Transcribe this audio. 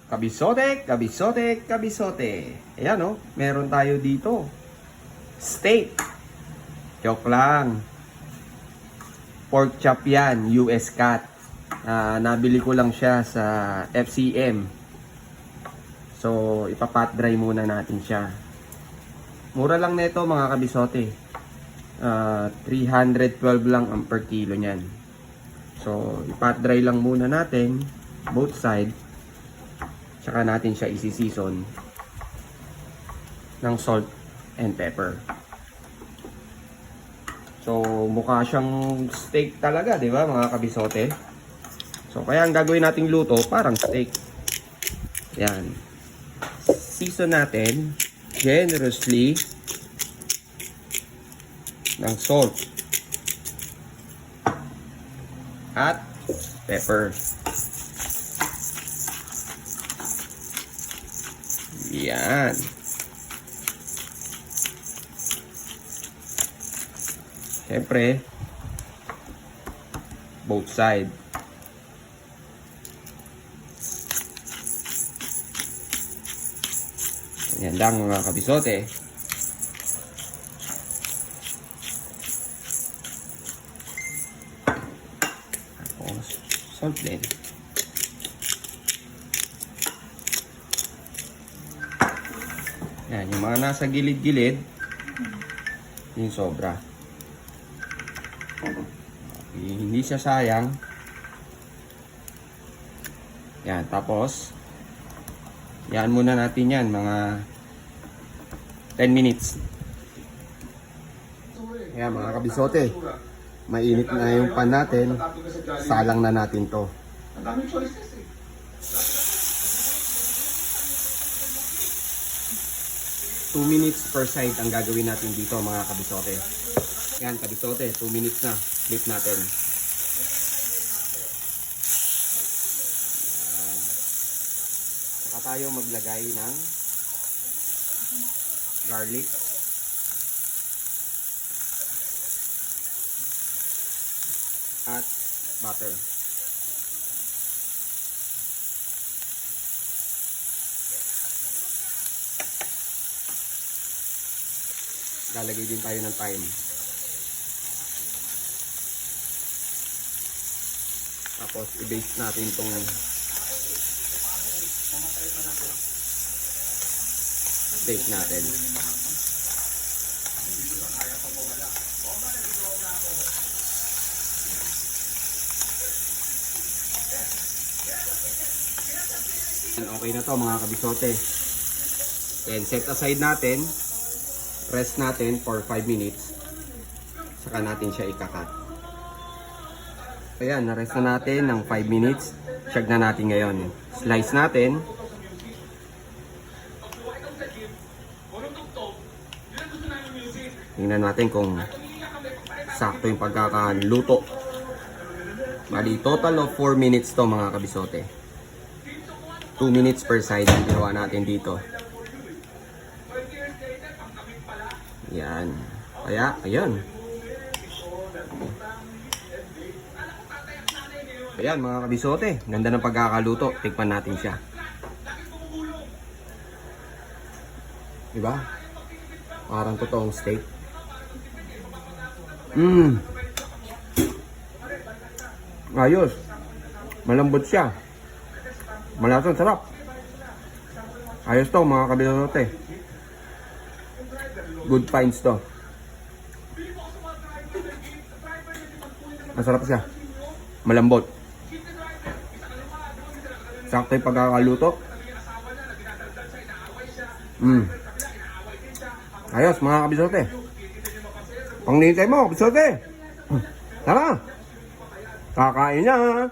Kabisote, kabisote, kabisote. Ayan o, meron tayo dito. Steak. Joke lang. Pork chop yan, US cut. Nabili ko lang siya sa FCM. So, ipapat dry muna natin siya. Mura lang nito mga kabisote. 312 lang ang per kilo niyan. So, ipat dry lang muna natin both side. Tsaka natin siya isi-season ng salt and pepper. So, mukha siyang steak talaga, di ba mga kabisote? So, kaya ang gagawin nating luto, parang steak. Yan. Season natin generously ng salt at pepper. Yan. Siyempre, both side. Yan lang mga kabisote. Tapos, salt din. Yan, yung mga nasa gilid-gilid, yung sobra. Hindi siya sayang. Yan, tapos, yan muna natin yan, mga 10 minutes. Yan mga kabisote, mainit na yung pan natin, salang na natin to. Ang daming choices eh. 2 minutes per side ang gagawin natin dito mga kabisote. Yan kabisote, 2 minutes na. Flip natin. Yan. Saka tayo maglagay ng garlic. At butter. Lalagay din tayo ng thyme. Tapos i-base natin itong steak natin. Okay na to mga kabisote. And set aside natin. Rest natin for 5 minutes. Saka natin siya ikakat. Ayan, na-rest na natin ng 5 minutes. Check na natin ngayon. Slice natin. Tingnan natin kung sakto yung pagkakaluto. Bali, total of 4 minutes to mga kabisote. 2 minutes per side ang ginawa natin dito. Yan. Kaya, ayan. Ayan mga kabisote. Ganda ng pagkakaluto. Tikman natin siya. Diba? Parang totoong steak. Ayos. Malambot siya. Malasang sarap. Ayos to mga kabisote. Good finds to. Masarap siya. Malambot. Sakto yung pagkakaluto. Ayos mga kabisote. Pangnihintay mo kabisote. Tara. Kakain na.